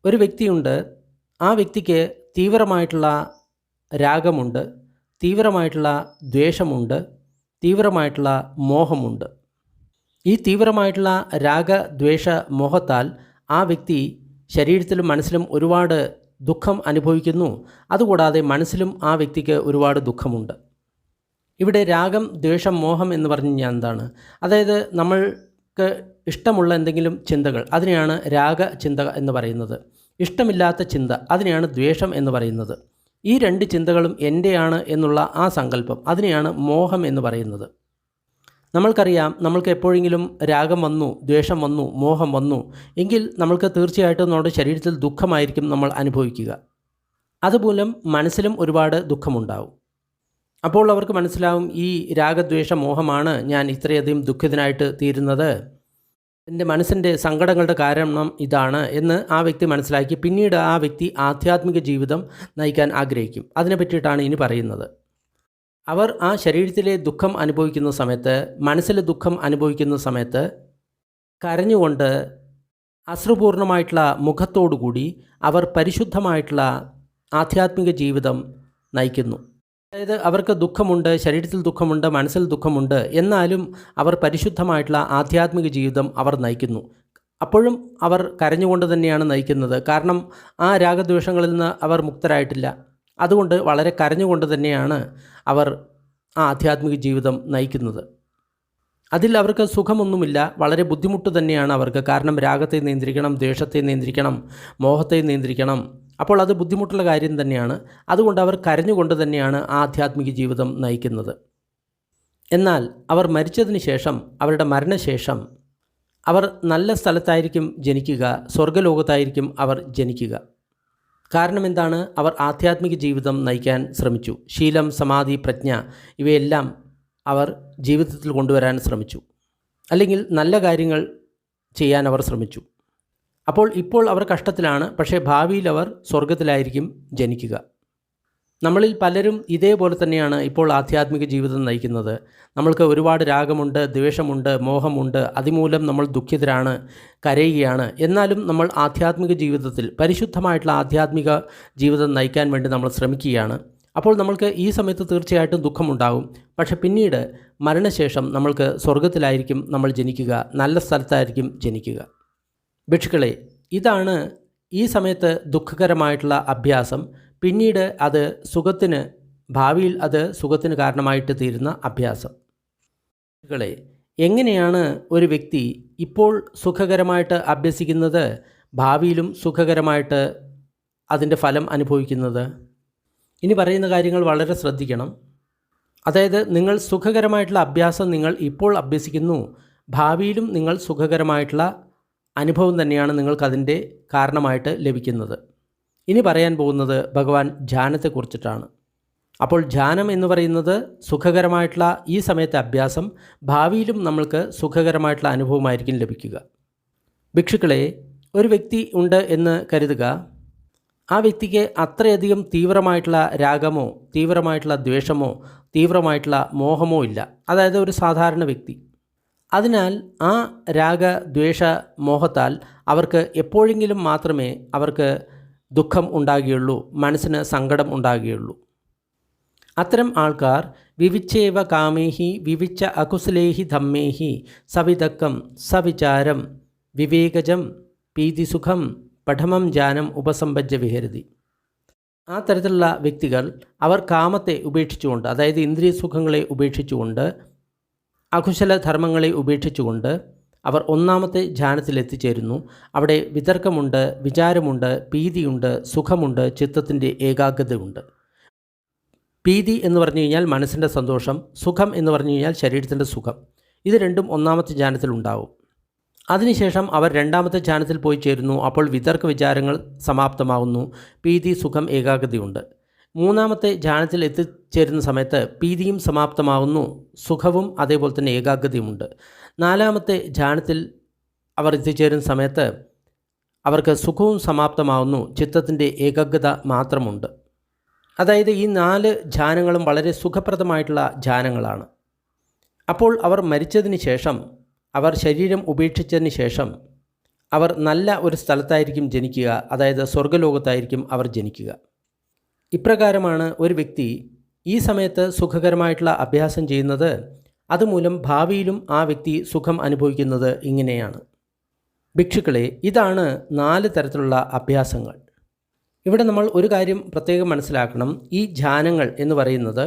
A: ഒരു വ്യക്തിയുണ്ട്, ആ വ്യക്തിക്ക് തീവ്രമായിട്ടുള്ള രാഗമുണ്ട്, തീവ്രമായിട്ടുള്ള ദ്വേഷമുണ്ട്, തീവ്രമായിട്ടുള്ള മോഹമുണ്ട്. ഈ തീവ്രമായിട്ടുള്ള രാഗദ്വേഷ മോഹത്താൽ ആ വ്യക്തി ശരീരത്തിലും മനസ്സിലും ഒരുപാട് ദുഃഖം അനുഭവിക്കുന്നു. അതുകൂടാതെ മനസ്സിലും ആ വ്യക്തിക്ക് ഒരുപാട് ദുഃഖമുണ്ട്. ഇവിടെ രാഗം, ദ്വേഷം, മോഹം എന്ന് പറഞ്ഞു കഴിഞ്ഞാൽ എന്താണ്? അതായത് നമ്മൾക്ക് ഇഷ്ടമുള്ള എന്തെങ്കിലും ചിന്തകൾ, അതിനെയാണ് രാഗചിന്ത എന്ന് പറയുന്നത്. ഇഷ്ടമില്ലാത്ത ചിന്ത, അതിനെയാണ് ദ്വേഷം എന്ന് പറയുന്നത്. ഈ 2 ചിന്തകളും എൻ്റെയാണ് എന്നുള്ള ആ സങ്കല്പം, അതിനെയാണ് മോഹം എന്ന് പറയുന്നത്. നമ്മൾക്കറിയാം, നമ്മൾക്ക് എപ്പോഴെങ്കിലും രാഗം വന്നു, ദ്വേഷം വന്നു, മോഹം വന്നു എങ്കിൽ നമ്മൾക്ക് തീർച്ചയായിട്ടും നമ്മുടെ ശരീരത്തിൽ ദുഃഖമായിരിക്കും നമ്മൾ അനുഭവിക്കുക. അതുമൂലം മനസ്സിലും ഒരുപാട് ദുഃഖമുണ്ടാവും. അപ്പോൾ അവർക്ക് മനസ്സിലാവും, ഈ രാഗദ്വേഷ മോഹമാണ് ഞാൻ ഇത്രയധികം ദുഃഖിതനായിട്ട് തീരുന്നത്, എൻ്റെ മനസ്സിൻ്റെ സങ്കടങ്ങളുടെ കാരണം ഇതാണ് എന്ന് ആ വ്യക്തി മനസ്സിലാക്കി പിന്നീട് ആ വ്യക്തി ആധ്യാത്മിക ജീവിതം നയിക്കാൻ ആഗ്രഹിക്കും. അതിനെ പറ്റിയിട്ടാണ് ഇനി പറയുന്നത്. അവർ ആ ശരീരത്തിലെ ദുഃഖം അനുഭവിക്കുന്ന സമയത്ത്, മനസ്സിലെ ദുഃഖം അനുഭവിക്കുന്ന സമയത്ത് കരഞ്ഞുകൊണ്ട് അശ്രുപൂർണമായിട്ടുള്ള മുഖത്തോടുകൂടി അവർ പരിശുദ്ധമായിട്ടുള്ള ആധ്യാത്മിക ജീവിതം നയിക്കുന്നു. അതായത് അവർക്ക് ദുഃഖമുണ്ട്, ശരീരത്തിൽ ദുഃഖമുണ്ട്, മനസ്സിൽ ദുഃഖമുണ്ട്, എന്നാലും അവർ പരിശുദ്ധമായിട്ടുള്ള ആധ്യാത്മിക ജീവിതം അവർ നയിക്കുന്നു. അപ്പോഴും അവർ കരഞ്ഞുകൊണ്ട് തന്നെയാണ് നയിക്കുന്നത്. കാരണം ആ രാഗദ്വേഷങ്ങളിൽ നിന്ന് അവർ മുക്തരായിട്ടില്ല. അതുകൊണ്ട് വളരെ കരഞ്ഞുകൊണ്ട് തന്നെയാണ് അവർ ആ ആധ്യാത്മിക ജീവിതം നയിക്കുന്നത്. അതിൽ അവർക്ക് സുഖമൊന്നുമില്ല, വളരെ ബുദ്ധിമുട്ട് തന്നെയാണ് അവർക്ക്. കാരണം രാഗത്തെ നിയന്ത്രിക്കണം, ദ്വേഷത്തെ നിയന്ത്രിക്കണം, മോഹത്തെ നിയന്ത്രിക്കണം. അപ്പോൾ അത് ബുദ്ധിമുട്ടുള്ള കാര്യം തന്നെയാണ്. അതുകൊണ്ട് അവർ കരഞ്ഞുകൊണ്ട് തന്നെയാണ് ആ ആധ്യാത്മിക ജീവിതം നയിക്കുന്നത്. എന്നാൽ അവർ മരിച്ചതിന് ശേഷം, അവരുടെ മരണശേഷം അവർ നല്ല സ്ഥലത്തായിരിക്കും ജനിക്കുക, സ്വർഗ്ഗലോകത്തായിരിക്കും അവർ ജനിക്കുക. കാരണം എന്താണ്? അവർ ആധ്യാത്മിക ജീവിതം നയിക്കാൻ ശ്രമിച്ചു. ശീലം, സമാധി, പ്രജ്ഞ ഇവയെല്ലാം അവർ ജീവിതത്തിൽ കൊണ്ടുവരാൻ ശ്രമിച്ചു. അല്ലെങ്കിൽ നല്ല കാര്യങ്ങൾ ചെയ്യാൻ അവർ ശ്രമിച്ചു. ഇപ്പോൾ അവർ കഷ്ടത്തിലാണ്, പക്ഷേ ഭാവിയിൽ അവർ സ്വർഗത്തിലായിരിക്കും ജനിക്കുക. നമ്മളിൽ പലരും ഇതേപോലെ തന്നെയാണ് ഇപ്പോൾ ആധ്യാത്മിക ജീവിതം നയിക്കുന്നത്. നമ്മൾക്ക് ഒരുപാട് രാഗമുണ്ട്, ദ്വേഷമുണ്ട്, മോഹമുണ്ട്, അതുമൂലം നമ്മൾ ദുഃഖിതരാണ്, കരയുകയാണ്. എന്നാലും നമ്മൾ ആധ്യാത്മിക ജീവിതത്തിൽ, പരിശുദ്ധമായിട്ടുള്ള ആധ്യാത്മിക ജീവിതം നയിക്കാൻ വേണ്ടി നമ്മൾ ശ്രമിക്കുകയാണ്. അപ്പോൾ നമ്മൾക്ക് ഈ സമയത്ത് തീർച്ചയായിട്ടും ദുഃഖമുണ്ടാകും. പക്ഷെ പിന്നീട് മരണശേഷം നമ്മൾക്ക് സ്വർഗത്തിലായിരിക്കും നമ്മൾ ജനിക്കുക, നല്ല സ്ഥലത്തായിരിക്കും ജനിക്കുക. ഭിക്ഷുക്കളെ, ഇതാണ് ഈ സമയത്ത് ദുഃഖകരമായിട്ടുള്ള അഭ്യാസം. പിന്നീട് അത് സുഖത്തിന്, ഭാവിയിൽ അത് സുഖത്തിന് കാരണമായിട്ട് തീരുന്ന അഭ്യാസം. ഭിക്ഷുക്കളെ, എങ്ങനെയാണ് ഒരു വ്യക്തി ഇപ്പോൾ സുഖകരമായിട്ട് അഭ്യസിക്കുന്നത് ഭാവിയിലും സുഖകരമായിട്ട് അതിൻ്റെ ഫലം അനുഭവിക്കുന്നത്? ഇനി പറയുന്ന കാര്യങ്ങൾ വളരെ ശ്രദ്ധിക്കണം. അതായത് നിങ്ങൾ സുഖകരമായിട്ടുള്ള അഭ്യാസം നിങ്ങൾ ഇപ്പോൾ അഭ്യസിക്കുന്നു, ഭാവിയിലും നിങ്ങൾ സുഖകരമായിട്ടുള്ള അനുഭവം തന്നെയാണ് നിങ്ങൾക്കതിൻ്റെ കാരണമായിട്ട് ലഭിക്കുന്നത്. ഇനി പറയാൻ പോകുന്നത് ഭഗവാൻ ധ്യാനത്തെക്കുറിച്ചിട്ടാണ്. അപ്പോൾ ധ്യാനം എന്ന് പറയുന്നത് സുഖകരമായിട്ടുള്ള ഈ സമയത്തെ അഭ്യാസം, ഭാവിയിലും നമ്മൾക്ക് സുഖകരമായിട്ടുള്ള അനുഭവമായിരിക്കും ലഭിക്കുക. ഭിക്ഷുക്കളെ, ഒരു വ്യക്തി ഉണ്ട് എന്ന് കരുതുക. ആ വ്യക്തിക്ക് അത്രയധികം തീവ്രമായിട്ടുള്ള രാഗമോ തീവ്രമായിട്ടുള്ള ദ്വേഷമോ തീവ്രമായിട്ടുള്ള മോഹമോ ഇല്ല. അതായത് ഒരു സാധാരണ വ്യക്തി. അതിനാൽ ആ രാഗ ദ്വേഷ മോഹത്താൽ അവർക്ക് എപ്പോഴെങ്കിലും മാത്രമേ അവർക്ക് ദുഃഖം ഉണ്ടാകുകയുള്ളൂ, മനസ്സിന് സങ്കടം ഉണ്ടാകുകയുള്ളൂ. അത്തരം ആൾക്കാർ വിവിച്ചേവ കാമേഹി വിവിച്ച അകുശലേഹി ധമ്മേഹി സവിതക്കം സവിചാരം വിവേകജം പീതിസുഖം പഠമം ജാനം ഉപസമ്പജ്ജ വിഹരതി. ആ തരത്തിലുള്ള വ്യക്തികൾ അവർ കാമത്തെ ഉപേക്ഷിച്ചുകൊണ്ട്, അതായത് ഇന്ദ്രിയ സുഖങ്ങളെ ഉപേക്ഷിച്ചുകൊണ്ട്, അകുശല ധർമ്മങ്ങളെ ഉപേക്ഷിച്ചുകൊണ്ട് അവർ ഒന്നാമത്തെ ധ്യാനത്തിൽ എത്തിച്ചേരുന്നു. അവിടെ വിതർക്കമുണ്ട്, വിചാരമുണ്ട്, പീതിയുണ്ട്, സുഖമുണ്ട്, ചിത്തത്തിൻ്റെ ഏകാഗ്രതയുണ്ട്. പീതി എന്ന് പറഞ്ഞു കഴിഞ്ഞാൽ മനസ്സിൻ്റെ സന്തോഷം, സുഖം എന്ന് പറഞ്ഞു കഴിഞ്ഞാൽ ശരീരത്തിൻ്റെ സുഖം. ഇത് രണ്ടും ഒന്നാമത്തെ ധ്യാനത്തിൽ ഉണ്ടാവും. അതിനുശേഷം അവർ രണ്ടാമത്തെ ധ്യാനത്തിൽ പോയി ചേരുന്നു. അപ്പോൾ വിതർക്ക വിചാരങ്ങൾ സമാപ്തമാകുന്നു, പീതി, സുഖം, ഏകാഗ്രതയുണ്ട്. മൂന്നാമത്തെ ധ്യാനത്തിൽ എത്തിച്ചേരുന്ന സമയത്ത് പീതിയും സമാപ്തമാകുന്നു, സുഖവും അതേപോലെ തന്നെ ഏകാഗ്രതയുമുണ്ട്. നാലാമത്തെ ധ്യാനത്തിൽ അവർ എത്തിച്ചേരുന്ന സമയത്ത് അവർക്ക് സുഖവും സമാപ്തമാകുന്നു, ചിത്തത്തിൻ്റെ ഏകാഗ്രത മാത്രമുണ്ട്. അതായത് ഈ 4 ധ്യാനങ്ങളും വളരെ സുഖപ്രദമായിട്ടുള്ള ധ്യാനങ്ങളാണ്. അപ്പോൾ അവർ മരിച്ചതിന് ശേഷം, അവർ ശരീരം ഉപേക്ഷിച്ചതിന് ശേഷം അവർ നല്ല ഒരു സ്ഥലത്തായിരിക്കും ജനിക്കുക, അതായത് സ്വർഗ്ഗലോകത്തായിരിക്കും അവർ ജനിക്കുക. ഇപ്രകാരമാണ് ഒരു വ്യക്തി ഈ സമയത്ത് സുഖകരമായിട്ടുള്ള അഭ്യാസം ചെയ്യുന്നത്. അതുമൂലം ഭാവിയിലും ആ വ്യക്തി സുഖം അനുഭവിക്കുന്നത് ഇങ്ങനെയാണ്. ഭിക്ഷുക്കളെ, ഇതാണ് 4 തരത്തിലുള്ള അഭ്യാസങ്ങൾ. ഇവിടെ നമ്മൾ ഒരു കാര്യം പ്രത്യേകം മനസ്സിലാക്കണം. ഈ ധ്യാനങ്ങൾ എന്ന് പറയുന്നത്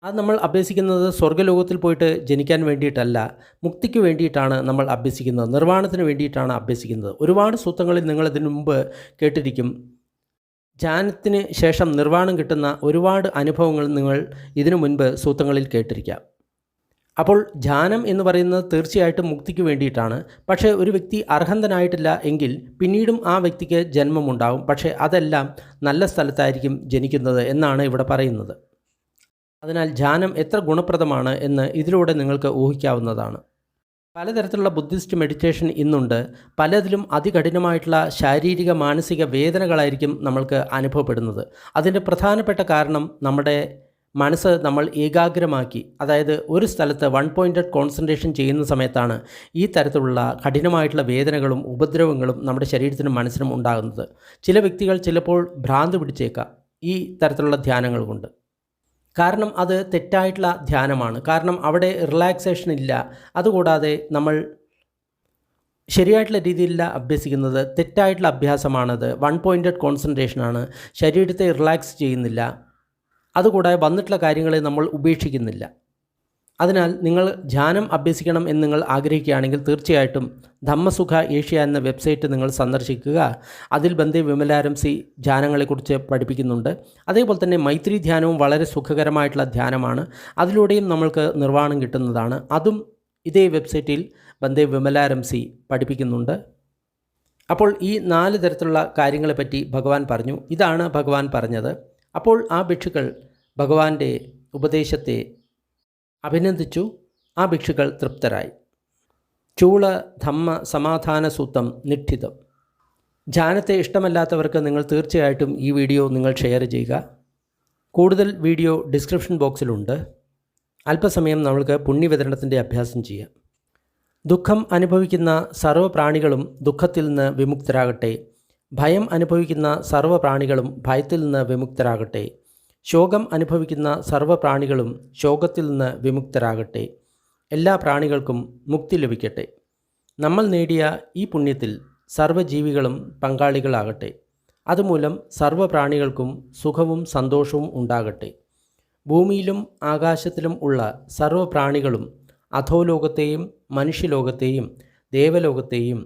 A: അത് നമ്മൾ അഭ്യസിക്കുന്നത് സ്വർഗ്ഗലോകത്തിൽ പോയിട്ട് ജനിക്കാൻ വേണ്ടിയിട്ടല്ല, മുക്തിക്ക് വേണ്ടിയിട്ടാണ് നമ്മൾ അഭ്യസിക്കുന്നത്, നിർവ്വാണത്തിന് വേണ്ടിയിട്ടാണ് അഭ്യസിക്കുന്നത്. ഒരുപാട് സൂത്രങ്ങളിൽ നിങ്ങൾ ഇതിനു മുമ്പ് കേട്ടിരിക്കും. ധ്യാനത്തിന് ശേഷം നിർവ്വാണം കിട്ടുന്ന ഒരുപാട് അനുഭവങ്ങൾ നിങ്ങൾ ഇതിനു മുൻപ് സൂത്രങ്ങളിൽ കേട്ടിരിക്കാം. അപ്പോൾ ധ്യാനം എന്ന് പറയുന്നത് തീർച്ചയായിട്ടും മുക്തിക്ക് വേണ്ടിയിട്ടാണ്. പക്ഷേ ഒരു വ്യക്തി അർഹന്തനായിട്ടില്ല എങ്കിൽ പിന്നീടും ആ വ്യക്തിക്ക് ജന്മമുണ്ടാകും. പക്ഷേ അതെല്ലാം നല്ല സ്ഥലത്തായിരിക്കും ജനിക്കുന്നത് എന്നാണ് ഇവിടെ പറയുന്നത്. അതിനാൽ ധ്യാനം എത്ര ഗുണപ്രദമാണ് എന്ന് ഇതിലൂടെ നിങ്ങൾക്ക് ഊഹിക്കാവുന്നതാണ്. പലതരത്തിലുള്ള ബുദ്ധിസ്റ്റ് മെഡിറ്റേഷൻ ഇന്നുണ്ട്. പലതിലും അതികഠിനമായിട്ടുള്ള ശാരീരിക മാനസിക വേദനകളായിരിക്കും നമ്മൾക്ക് അനുഭവപ്പെടുന്നത്. അതിൻ്റെ പ്രധാനപ്പെട്ട കാരണം നമ്മുടെ മനസ്സ് നമ്മൾ ഏകാഗ്രമാക്കി, അതായത് ഒരു സ്ഥലത്ത് 1 പോയിൻറ്റഡ് കോൺസെൻട്രേഷൻ ചെയ്യുന്ന സമയത്താണ് ഈ തരത്തിലുള്ള കഠിനമായിട്ടുള്ള വേദനകളും ഉപദ്രവങ്ങളും നമ്മുടെ ശരീരത്തിനും മനസ്സിനും ഉണ്ടാകുന്നത്. ചില വ്യക്തികൾ ചിലപ്പോൾ ഭ്രാന്ത് പിടിച്ചേക്കാം ഈ തരത്തിലുള്ള ധ്യാനങ്ങൾ കൊണ്ട്. കാരണം അത് തെറ്റായിട്ടുള്ള ധ്യാനമാണ്. കാരണം അവിടെ റിലാക്സേഷൻ ഇല്ല. അതുകൂടാതെ നമ്മൾ ശരിയായിട്ടുള്ള രീതിയിലല്ല അഭ്യസിക്കുന്നത്, തെറ്റായിട്ടുള്ള അഭ്യാസമാണത്. 1 പോയിൻറ്റഡ് കോൺസെൻട്രേഷനാണ്, ശരീരത്തെ റിലാക്സ് ചെയ്യുന്നില്ല. അതുകൂടാതെ വന്നിട്ടുള്ള കാര്യങ്ങളെ നമ്മൾ ഉപേക്ഷിക്കുന്നില്ല. അതിനാൽ നിങ്ങൾ ധ്യാനം അഭ്യസിക്കണം എന്ന് നിങ്ങൾ ആഗ്രഹിക്കുകയാണെങ്കിൽ തീർച്ചയായിട്ടും ധമ്മസുഖ ഏഷ്യ എന്ന വെബ്സൈറ്റ് നിങ്ങൾ സന്ദർശിക്കുക. അതിൽ ബന്ദേ വിമലാരംസി ധ്യാനങ്ങളെക്കുറിച്ച് പഠിപ്പിക്കുന്നുണ്ട്. അതേപോലെ തന്നെ മൈത്രി ധ്യാനവും വളരെ സുഖകരമായിട്ടുള്ള ധ്യാനമാണ്. അതിലൂടെയും നമ്മൾക്ക് നിർവ്വാണം കിട്ടുന്നതാണ്. അതും ഇതേ വെബ്സൈറ്റിൽ ബന്ദേ വിമലാരംസി പഠിപ്പിക്കുന്നുണ്ട്. അപ്പോൾ ഈ 4 തരത്തിലുള്ള കാര്യങ്ങളെപ്പറ്റി ഭഗവാൻ പറഞ്ഞു. ഇതാണ് ഭഗവാൻ പറഞ്ഞത്. അപ്പോൾ ആ ഭിക്ഷുക്കൾ ഭഗവാന്റെ ഉപദേശത്തെ അഭിനന്ദിച്ചു. ആ ഭിക്ഷുക്കൾ തൃപ്തരായി. ചൂള ധമ്മ സമാധാന സൂത്തം നിഠിതം. ധ്യാനത്തെ ഇഷ്ടമല്ലാത്തവർക്ക് നിങ്ങൾ തീർച്ചയായിട്ടും ഈ വീഡിയോ നിങ്ങൾ ഷെയർ ചെയ്യുക. കൂടുതൽ വീഡിയോ ഡിസ്ക്രിപ്ഷൻ ബോക്സിലുണ്ട്. അല്പസമയം നമ്മൾക്ക് പുണ്യവിതരണത്തിൻ്റെ അഭ്യാസം ചെയ്യാം. ദുഃഖം അനുഭവിക്കുന്ന സർവ്വ പ്രാണികളും ദുഃഖത്തിൽ നിന്ന് വിമുക്തരാകട്ടെ. ഭയം അനുഭവിക്കുന്ന സർവ്വ പ്രാണികളും ഭയത്തിൽ നിന്ന് വിമുക്തരാകട്ടെ. ശോകം അനുഭവിക്കുന്ന സർവ്വ പ്രാണികളും ശോകത്തിൽ നിന്ന് വിമുക്തരാകട്ടെ. എല്ലാ പ്രാണികൾക്കും മുക്തി ലഭിക്കട്ടെ. നമ്മൾ നേടിയ ഈ പുണ്യത്തിൽ സർവ്വജീവികളും പങ്കാളികളാകട്ടെ. അതുമൂലം സർവ്വ പ്രാണികൾക്കും സുഖവും സന്തോഷവും ഉണ്ടാകട്ടെ. ഭൂമിയിലും ആകാശത്തിലും ഉള്ള സർവ്വ പ്രാണികളും അധോലോകത്തെയും മനുഷ്യലോകത്തെയും ദേവലോകത്തെയും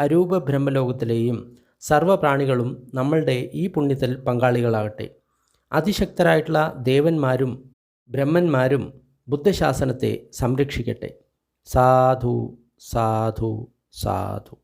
A: അരൂപ ബ്രഹ്മലോകത്തിലെയും സർവ്വ പ്രാണികളും നമ്മളുടെ ഈ പുണ്യത്തിൽ പങ്കാളികളാകട്ടെ. അതിശക്തരായിട്ടുള്ള ദേവന്മാരും ബ്രഹ്മന്മാരും ബുദ്ധശാസനത്തെ സംരക്ഷിക്കട്ടെ. സാധു സാധു സാധു.